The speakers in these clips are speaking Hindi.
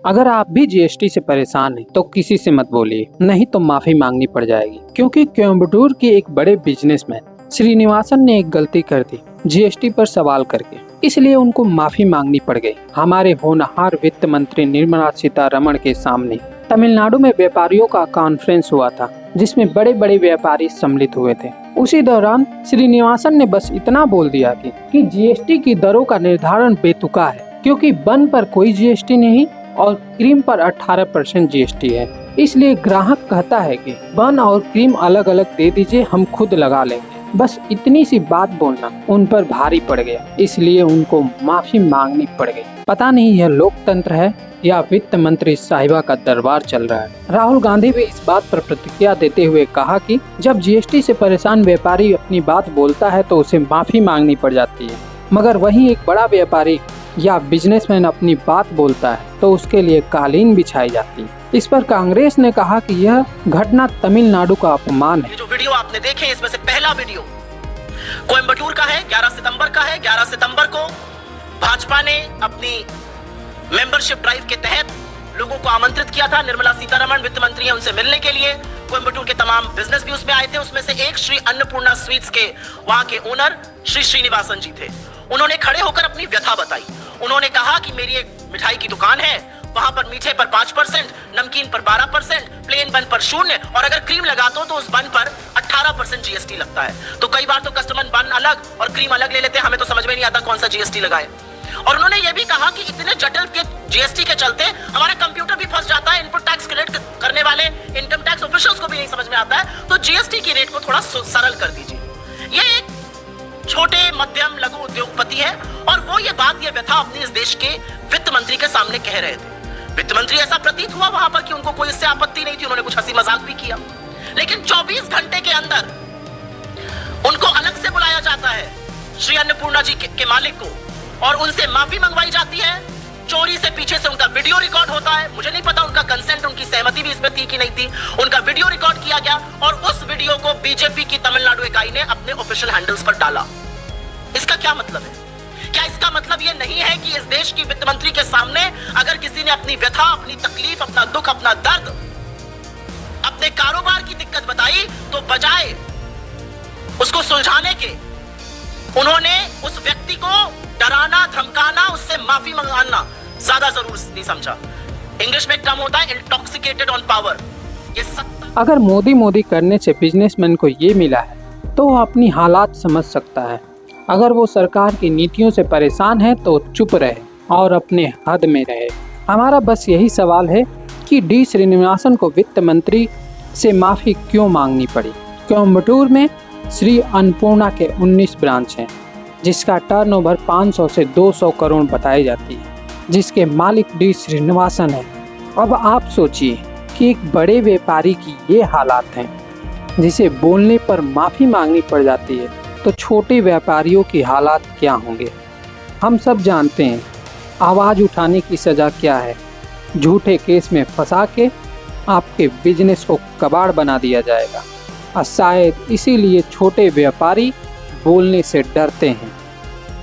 अगर आप भी जीएसटी से परेशान हैं तो किसी से मत बोलिए, नहीं तो माफी मांगनी पड़ जाएगी। क्योंकि कोयम्बटूर के एक बड़े बिजनेसमैन श्रीनिवासन ने एक गलती कर दी जीएसटी पर सवाल करके, इसलिए उनको माफी मांगनी पड़ गई। हमारे होनहार वित्त मंत्री निर्मला सीतारमण के सामने तमिलनाडु में व्यापारियों का कॉन्फ्रेंस हुआ था, जिसमें बड़े बड़े व्यापारी सम्मिलित हुए थे। उसी दौरान श्रीनिवासन ने बस इतना बोल दिया कि जीएसटी की दरों का निर्धारण बेतुका है, क्योंकि बन पर कोई जीएसटी नहीं और क्रीम पर 18% जीएसटी है। इसलिए ग्राहक कहता है कि बन और क्रीम अलग अलग दे दीजिए, हम खुद लगा लेंगे। बस इतनी सी बात बोलना उन पर भारी पड़ गया, इसलिए उनको माफी मांगनी पड़ गई। पता नहीं यह लोकतंत्र है या वित्त मंत्री साहिबा का दरबार चल रहा है। राहुल गांधी भी इस बात पर प्रतिक्रिया देते हुए कहा कि जब जीएसटी से परेशान व्यापारी अपनी बात बोलता है तो उसे माफी मांगनी पड़ जाती है, मगर वहीं एक बड़ा व्यापारी या बिजनेसमैन अपनी बात बोलता है तो उसके लिए कालीन बिछाई जाती है। इस पर कांग्रेस ने कहा कि यह घटना तमिलनाडु का अपमान है। जो वीडियो आपने देखे, इसमें से पहला वीडियो कोयम्बटूर का है, 11 सितंबर का है। 11 सितंबर को भाजपा ने अपनी मेंबरशिप ड्राइव के तहत लोगों को आमंत्रित किया था। निर्मला सीतारमण वित्त मंत्री हैं, उनसे मिलने के लिए। कोयम्बटूर के तमाम बिजनेस भी उसमें आए थे। उसमें से एक श्री अन्नपूर्णा स्वीट्स के वहां के ओनर श्री श्रीनिवासन जी थे। उन्होंने खड़े होकर अपनी व्यथा बताई। उन्होंने कहा कि मेरी एक मिठाई की दुकान है, वहां पर मीठे पर 5%, नमकीन पर 12%, प्लेन बन पर 0 और अगर क्रीम लगाता हूं तो उस बन पर 18% जीएसटी लगता है। तो कई बार तो कस्टमर बन अलग और क्रीम अलग ले लेते हैं, हमें तो समझ में नहीं आता कौन सा जीएसटी लगाए। और उन्होंने ये भी कहा कि इतने जटिल के जीएसटी के चलते हमारा कंप्यूटर भी फंस जाता है। इनपुट टैक्स कलेक्ट करने वाले इनकम टैक्स ऑफिशियल्स को भी नहीं समझ में आता है, तो जीएसटी की रेट को थोड़ा सरल कर दीजिए। ये एक छोटे मध्यम लघु उद्योगपति है और वो ये व्यथा अपनी इस देश के वित्त मंत्री के सामने कह रहे थे। वित्त मंत्री, ऐसा प्रतीत हुआ वहां पर कि उनको कोई इससे आपत्ति नहीं थी, उन्होंने कुछ हंसी मजाक भी किया। लेकिन 24 घंटे के अंदर उनको अलग से बुलाया जाता है श्री अन्नपूर्णा जी के मालिक को, और उनसे माफी मंगवाई जाती है। चोरी से पीछे से उनका वीडियो रिकॉर्ड होता है। मुझे नहीं पता उनका कंसेंट, उनकी सहमति भी इसमें थी कि नहीं थी। उनका वीडियो रिकॉर्ड किया गया और उस वीडियो को बीजेपी की तमिलनाडु इकाई ने अपने ऑफिशियल हैंडल्स पर डाला। इसका क्या मतलब है? क्या इसका मतलब यह नहीं है कि इस देश की वित्त मंत्री के सामने अगर किसी ने अपनी व्यथा, अपनी तकलीफ, अपना दुख, अपना दर्द, अपने कारोबार की दिक्कत बताई तो बजाय उसको सुलझाने के उन्होंने उस व्यक्ति को डराना, धमकाना, उससे माफी मंगाना ज्यादा जरूर नहीं समझा। इंग्लिश में एक टर्म होता है इंटॉक्सिकेटेड ऑन पावर। ये सत्ता अगर मोदी करने से बिजनेसमैन को ये मिला है तो वो अपनी हालात समझ सकता है। अगर वो सरकार की नीतियों से परेशान है तो चुप रहे और अपने हद में रहे। हमारा बस यही सवाल है कि डी श्रीनिवासन को वित्त मंत्री से माफी क्यों मांगनी पड़ी। कोयम्बटूर में श्री अन्नपूर्णा के 19 ब्रांच हैं, जिसका टर्नओवर 500 से 200 करोड़ बताई जाती है, जिसके मालिक डी श्रीनिवासन है। अब आप सोचिए कि एक बड़े व्यापारी की ये हालात हैं, जिसे बोलने पर माफ़ी मांगनी पड़ जाती है, तो छोटे व्यापारियों की हालात क्या होंगे। हम सब जानते हैं आवाज़ उठाने की सज़ा क्या है। झूठे केस में फंसा के आपके बिजनेस को कबाड़ बना दिया जाएगा, और शायद इसीलिए छोटे व्यापारी बोलने से डरते हैं।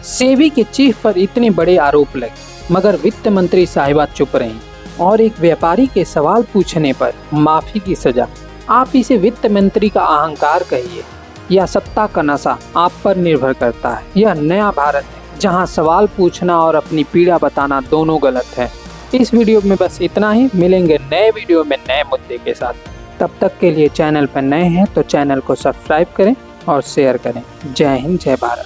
सेबी के चीफ पर इतने बड़े आरोप लगे मगर वित्त मंत्री साहिबा चुप रहीं, और एक व्यापारी के सवाल पूछने पर माफी की सजा। आप इसे वित्त मंत्री का अहंकार कहिए या सत्ता का नशा, आप पर निर्भर करता है। यह नया भारत है जहां सवाल पूछना और अपनी पीड़ा बताना दोनों गलत है। इस वीडियो में बस इतना ही। मिलेंगे नए वीडियो में नए मुद्दे के साथ। तब तक के लिए चैनल पर नए हैं तो चैनल को सब्सक्राइब करें और शेयर करें। जय हिंद, जय भारत।